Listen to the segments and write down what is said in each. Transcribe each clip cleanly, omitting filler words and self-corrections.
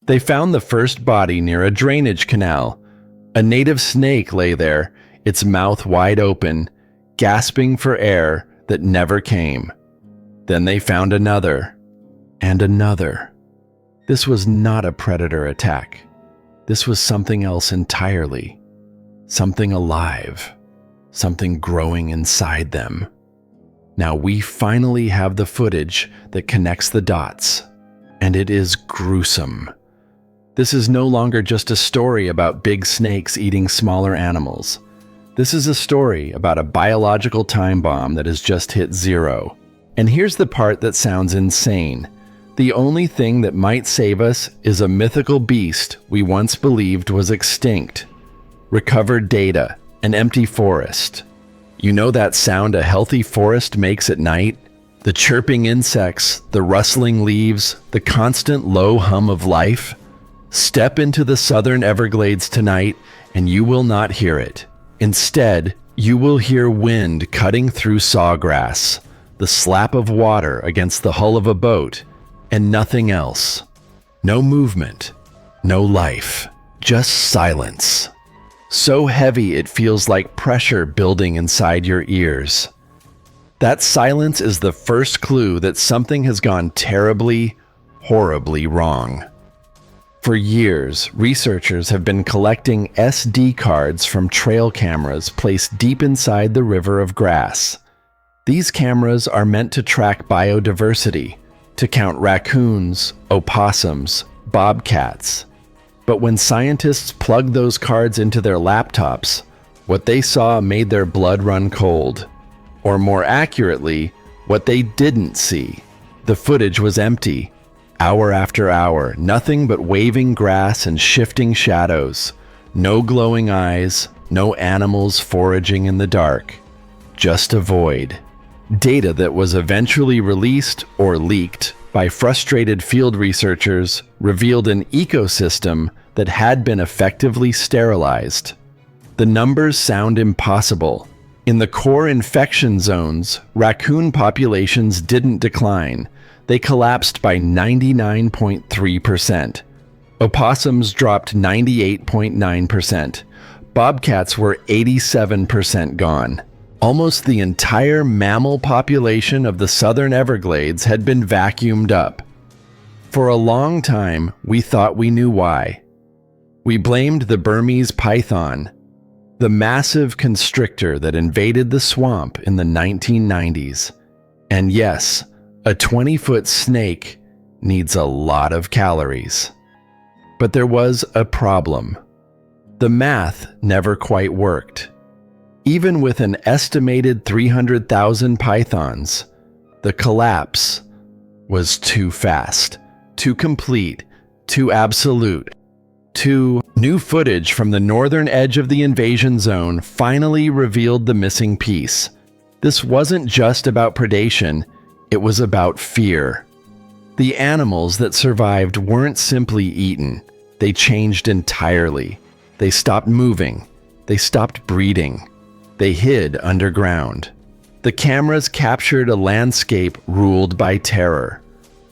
They found the first body near a drainage canal. A native snake lay there, its mouth wide open, gasping for air that never came. Then they found another, and another. This was not a predator attack. This was something else entirely. Something alive. Something growing inside them. Now we finally have the footage that connects the dots, and it is gruesome. This is no longer just a story about big snakes eating smaller animals. This is a story about a biological time bomb that has just hit zero. And here's the part that sounds insane. The only thing that might save us is a mythical beast we once believed was extinct. Recovered data, an empty forest. You know that sound a healthy forest makes at night? The chirping insects, the rustling leaves, the constant low hum of life? Step into the southern Everglades tonight and you will not hear it. Instead, you will hear wind cutting through sawgrass, the slap of water against the hull of a boat, and nothing else. No movement, no life, just silence. So heavy it feels like pressure building inside your ears. That silence is the first clue that something has gone terribly, horribly wrong. For years, researchers have been collecting SD cards from trail cameras placed deep inside the river of grass. These cameras are meant to track biodiversity, to count raccoons, opossums, bobcats. But when scientists plugged those cards into their laptops, what they saw made their blood run cold. Or more accurately, what they didn't see. The footage was empty. Hour after hour, nothing but waving grass and shifting shadows. No glowing eyes, no animals foraging in the dark. Just a void. Data that was eventually released or leaked by frustrated field researchers revealed an ecosystem that had been effectively sterilized. The numbers sound impossible. In the core infection zones, raccoon populations didn't decline. They collapsed by 99.3%. Opossums dropped 98.9%. Bobcats were 87% gone. Almost the entire mammal population of the southern Everglades had been vacuumed up. For a long time, we thought we knew why. We blamed the Burmese python, the massive constrictor that invaded the swamp in the 1990s. And yes, a 20-foot snake needs a lot of calories. But there was a problem. The math never quite worked. Even with an estimated 300,000 pythons, the collapse was too fast, too complete, too absolute. New footage from the northern edge of the invasion zone finally revealed the missing piece. This wasn't just about predation. It was about fear. The animals that survived weren't simply eaten. They changed entirely. They stopped moving. They stopped breeding. They hid underground. The cameras captured a landscape ruled by terror,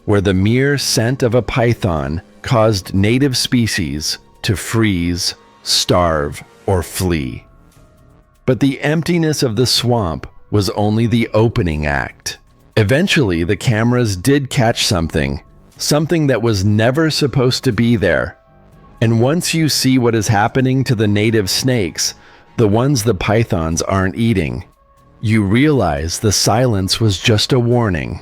where the mere scent of a python caused native species to freeze, starve, or flee. But the emptiness of the swamp was only the opening act. Eventually, the cameras did catch something that was never supposed to be there. And once you see what is happening to the native snakes, the ones the pythons aren't eating, you realize the silence was just a warning.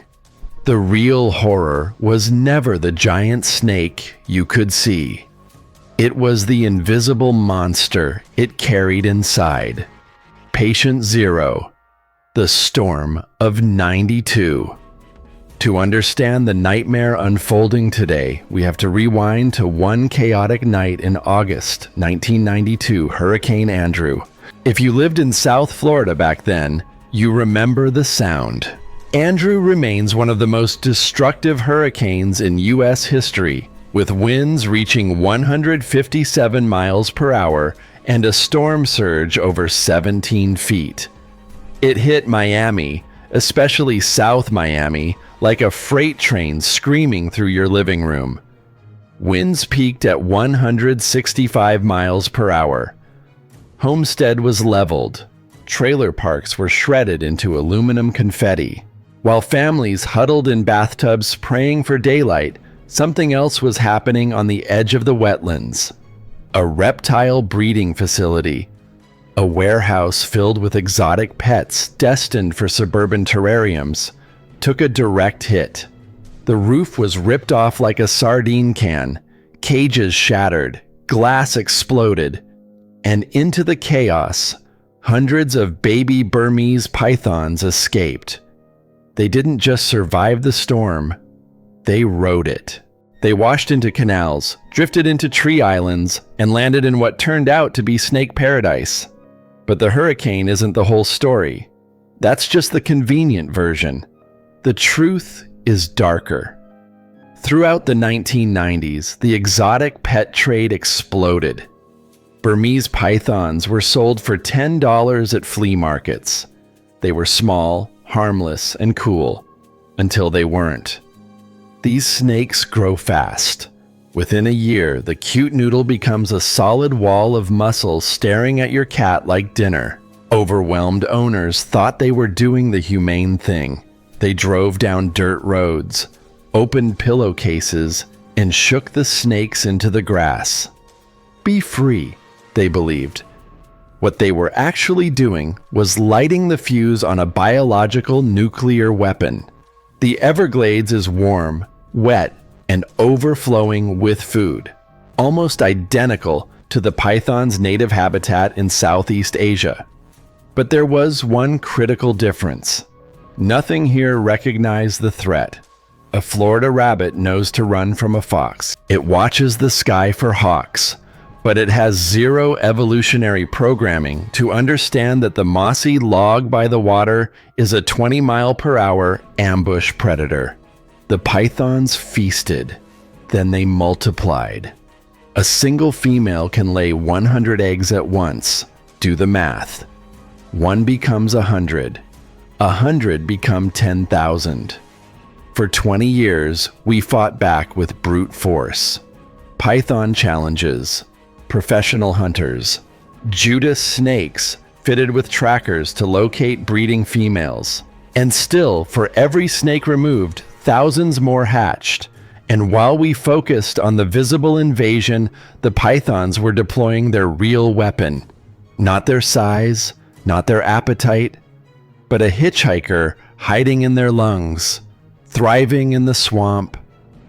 The real horror was never the giant snake you could see. It was the invisible monster it carried inside. Patient Zero. The Storm of 92. To understand the nightmare unfolding today, we have to rewind to one chaotic night in August 1992, Hurricane Andrew. If you lived in South Florida back then, you remember the sound. Andrew remains one of the most destructive hurricanes in U.S. history, with winds reaching 157 miles per hour and a storm surge over 17 feet. It hit Miami, especially South Miami, like a freight train screaming through your living room. Winds peaked at 165 miles per hour. Homestead was leveled. Trailer parks were shredded into aluminum confetti. While families huddled in bathtubs praying for daylight, something else was happening on the edge of the wetlands. A reptile breeding facility. A warehouse filled with exotic pets destined for suburban terrariums took a direct hit. The roof was ripped off like a sardine can, cages shattered, glass exploded, and into the chaos, hundreds of baby Burmese pythons escaped. They didn't just survive the storm, they rode it. They washed into canals, drifted into tree islands, and landed in what turned out to be snake paradise. But the hurricane isn't the whole story. That's just the convenient version. The truth is darker. Throughout the 1990s, the exotic pet trade exploded. Burmese pythons were sold for $10 at flea markets. They were small, harmless, and cool, until they weren't. These snakes grow fast. Within a year, the cute noodle becomes a solid wall of muscle staring at your cat like dinner. Overwhelmed owners thought they were doing the humane thing. They drove down dirt roads, opened pillowcases, and shook the snakes into the grass. Be free, they believed. What they were actually doing was lighting the fuse on a biological nuclear weapon. The Everglades is warm, wet, and overflowing with food, almost identical to the python's native habitat in Southeast Asia. But there was one critical difference. Nothing here recognized the threat. A Florida rabbit knows to run from a fox. It watches the sky for hawks, but it has zero evolutionary programming to understand that the mossy log by the water is a 20-mile-per-hour ambush predator. The pythons feasted, then they multiplied. A single female can lay 100 eggs at once. Do the math. 1 becomes 100. 100 become 10,000. For 20 years, we fought back with brute force. Python challenges, professional hunters, Judas snakes fitted with trackers to locate breeding females. And still, for every snake removed, thousands more hatched. And while we focused on the visible invasion, the pythons were deploying their real weapon. Not their size, not their appetite, but a hitchhiker hiding in their lungs, thriving in the swamp,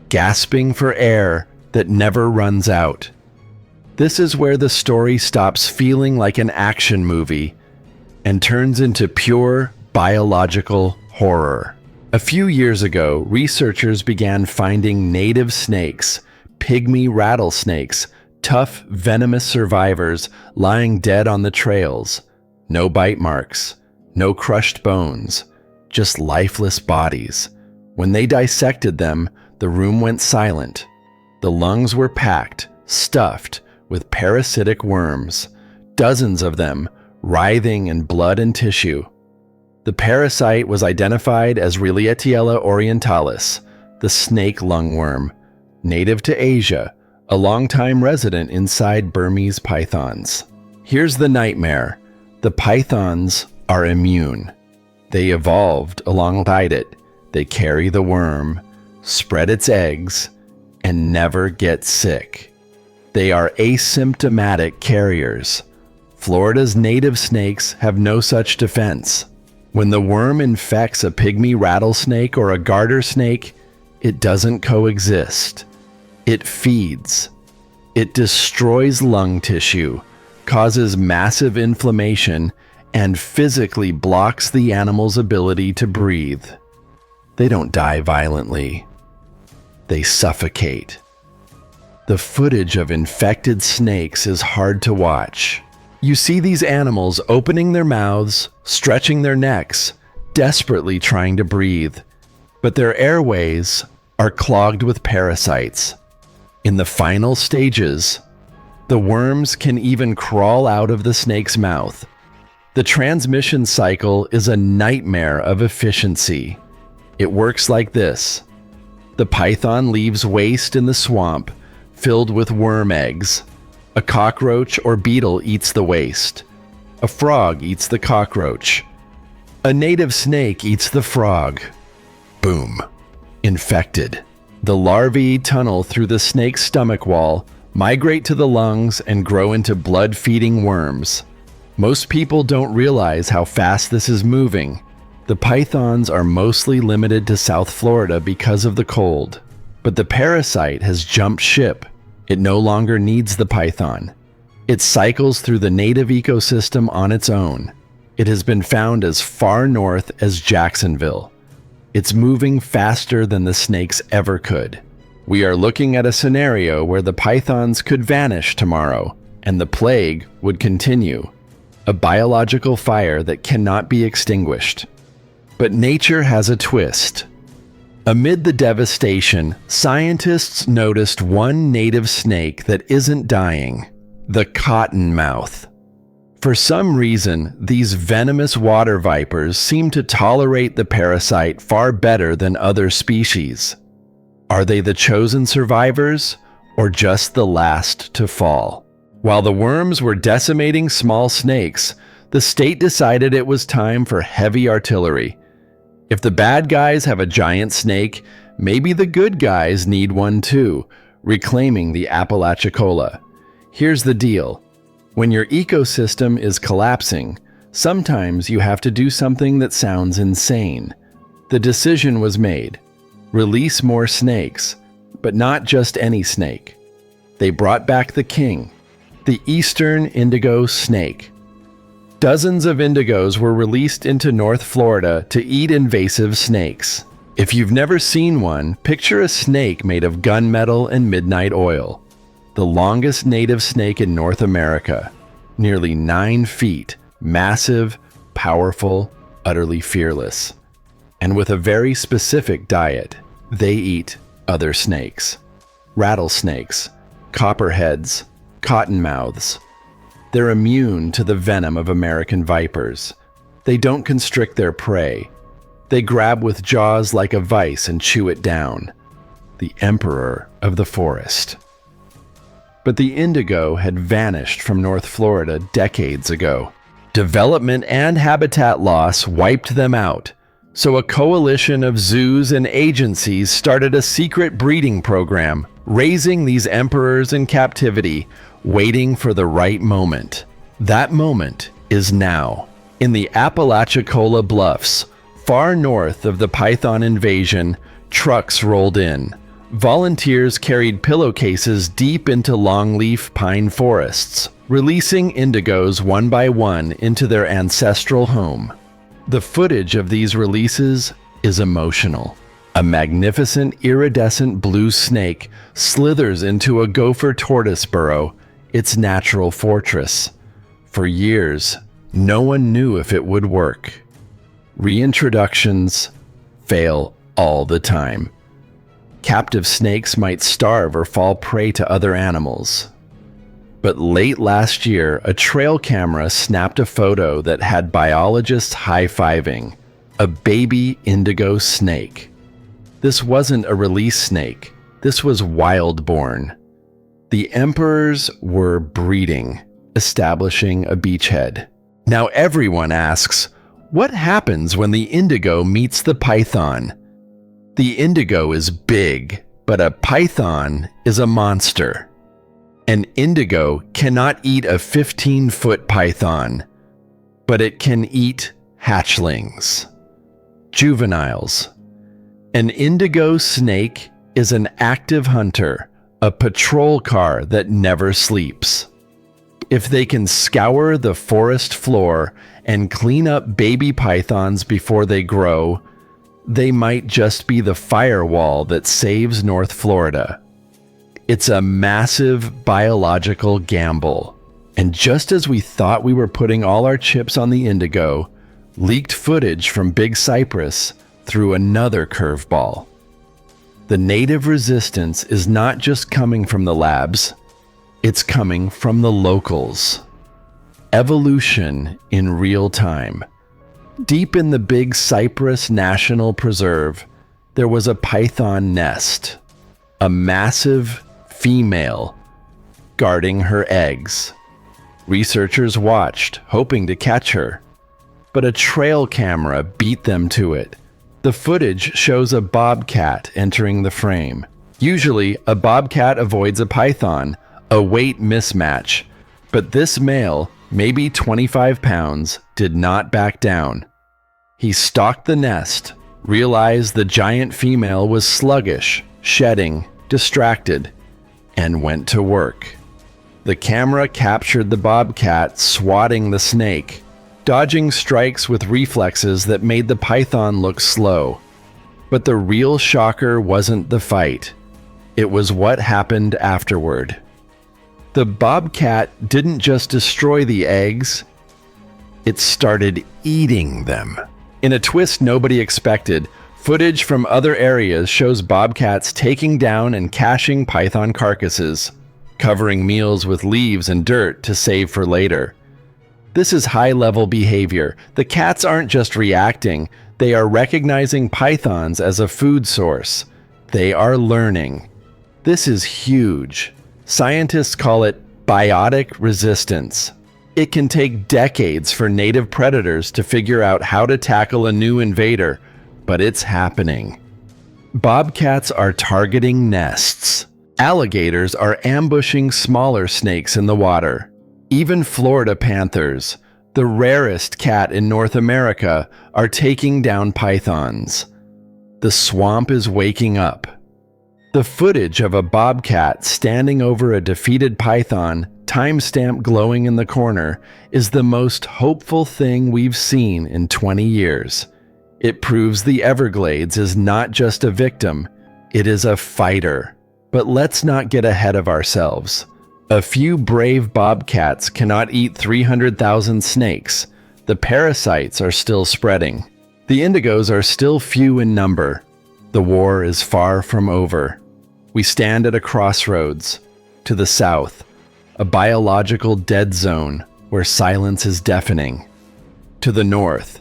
gasping for air that never runs out. This is where the story stops feeling like an action movie and turns into pure biological horror. A few years ago, researchers began finding native snakes, pygmy rattlesnakes, tough, venomous survivors lying dead on the trails. No bite marks, no crushed bones, just lifeless bodies. When they dissected them, the room went silent. The lungs were packed, stuffed with parasitic worms, dozens of them writhing in blood and tissue. The parasite was identified as Relietiella orientalis, the snake lungworm, native to Asia, a longtime resident inside Burmese pythons. Here's the nightmare. The pythons are immune. They evolved alongside it. They carry the worm, spread its eggs, and never get sick. They are asymptomatic carriers. Florida's native snakes have no such defense. When the worm infects a pygmy rattlesnake or a garter snake, it doesn't coexist. It feeds. It destroys lung tissue, causes massive inflammation, and physically blocks the animal's ability to breathe. They don't die violently. They suffocate. The footage of infected snakes is hard to watch. You see these animals opening their mouths, stretching their necks, desperately trying to breathe, but their airways are clogged with parasites. In the final stages, the worms can even crawl out of the snake's mouth. The transmission cycle is a nightmare of efficiency. It works like this. The python leaves waste in the swamp, filled with worm eggs. A cockroach or beetle eats the waste. A frog eats the cockroach. A native snake eats the frog. Boom. Infected. The larvae tunnel through the snake's stomach wall, migrate to the lungs, and grow into blood-feeding worms. Most people don't realize how fast this is moving. The pythons are mostly limited to South Florida because of the cold. But the parasite has jumped ship. It no longer needs the python. It cycles through the native ecosystem on its own. It has been found as far north as Jacksonville. It's moving faster than the snakes ever could. We are looking at a scenario where the pythons could vanish tomorrow, and the plague would continue. A biological fire that cannot be extinguished. But nature has a twist. Amid the devastation, scientists noticed one native snake that isn't dying, the cottonmouth. For some reason, these venomous water vipers seem to tolerate the parasite far better than other species. Are they the chosen survivors, or just the last to fall? While the worms were decimating small snakes, the state decided it was time for heavy artillery. If the bad guys have a giant snake, maybe the good guys need one too, reclaiming the Apalachicola. Here's the deal. When your ecosystem is collapsing, sometimes you have to do something that sounds insane. The decision was made. Release more snakes, but not just any snake. They brought back the king, the eastern indigo snake. Dozens of indigos were released into North Florida to eat invasive snakes. If you've never seen one, picture a snake made of gunmetal and midnight oil. The longest native snake in North America, nearly 9 feet, massive, powerful, utterly fearless. And with a very specific diet, they eat other snakes. Rattlesnakes, copperheads, cottonmouths. They're immune to the venom of American vipers. They don't constrict their prey. They grab with jaws like a vice and chew it down. The emperor of the forest. But the indigo had vanished from North Florida decades ago. Development and habitat loss wiped them out. So a coalition of zoos and agencies started a secret breeding program, raising these emperors in captivity, waiting for the right moment. That moment is now. In the Apalachicola Bluffs, far north of the python invasion, trucks rolled in. Volunteers carried pillowcases deep into longleaf pine forests, releasing indigos one by one into their ancestral home. The footage of these releases is emotional. A magnificent iridescent blue snake slithers into a gopher tortoise burrow, its natural fortress. For years, no one knew if it would work. Reintroductions fail all the time. Captive snakes might starve or fall prey to other animals. But late last year, a trail camera snapped a photo that had biologists high-fiving a baby indigo snake. This wasn't a release snake. This was wild-born. The emperors were breeding, establishing a beachhead. Now everyone asks, what happens when the indigo meets the python? The indigo is big, but a python is a monster. An indigo cannot eat a 15-foot python, but it can eat hatchlings, juveniles. An indigo snake is an active hunter, a patrol car that never sleeps. If they can scour the forest floor and clean up baby pythons before they grow, they might just be the firewall that saves North Florida. It's a massive biological gamble. And just as we thought we were putting all our chips on the indigo, leaked footage from Big Cypress threw another curveball. The native resistance is not just coming from the labs, it's coming from the locals. Evolution in real time. Deep in the Big Cypress National Preserve, there was a python nest. A massive, female, guarding her eggs. Researchers watched, hoping to catch her, but a trail camera beat them to it. The footage shows a bobcat entering the frame. Usually, a bobcat avoids a python, a weight mismatch, but this male, maybe 25 pounds, did not back down. He stalked the nest, realized the giant female was sluggish, shedding, distracted, and went to work. The camera captured the bobcat swatting the snake, dodging strikes with reflexes that made the python look slow. But the real shocker wasn't the fight. It was what happened afterward. The bobcat didn't just destroy the eggs, it started eating them. In a twist nobody expected, footage from other areas shows bobcats taking down and caching python carcasses, covering meals with leaves and dirt to save for later. This is high-level behavior. The cats aren't just reacting, they are recognizing pythons as a food source. They are learning. This is huge. Scientists call it biotic resistance. It can take decades for native predators to figure out how to tackle a new invader, but it's happening. Bobcats are targeting nests. Alligators are ambushing smaller snakes in the water. Even Florida panthers, the rarest cat in North America, are taking down pythons. The swamp is waking up. The footage of a bobcat standing over a defeated python, timestamp glowing in the corner, is the most hopeful thing we've seen in 20 years. It proves the Everglades is not just a victim, it is a fighter. But let's not get ahead of ourselves. A few brave bobcats cannot eat 300,000 snakes. The parasites are still spreading. The indigos are still few in number. The war is far from over. We stand at a crossroads. To the south, a biological dead zone where silence is deafening. To the north,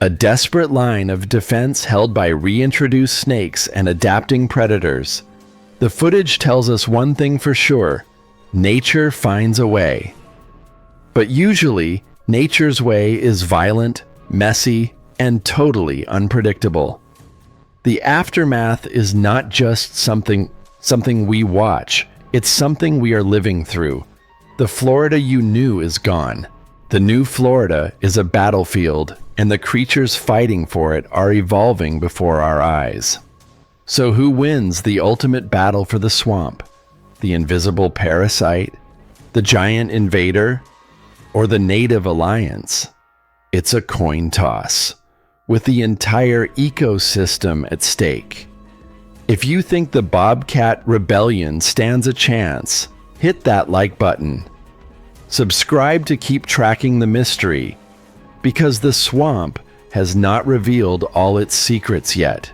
a desperate line of defense held by reintroduced snakes and adapting predators. The footage tells us one thing for sure: nature finds a way. But usually, nature's way is violent, messy, and totally unpredictable. The aftermath is not just something we watch, it's something we are living through. The Florida you knew is gone. The new Florida is a battlefield, and the creatures fighting for it are evolving before our eyes. So who wins the ultimate battle for the swamp? The invisible parasite? The giant invader? Or the native alliance? It's a coin toss, with the entire ecosystem at stake. If you think the Bobcat Rebellion stands a chance, hit that like button. Subscribe to keep tracking the mystery, because the swamp has not revealed all its secrets yet.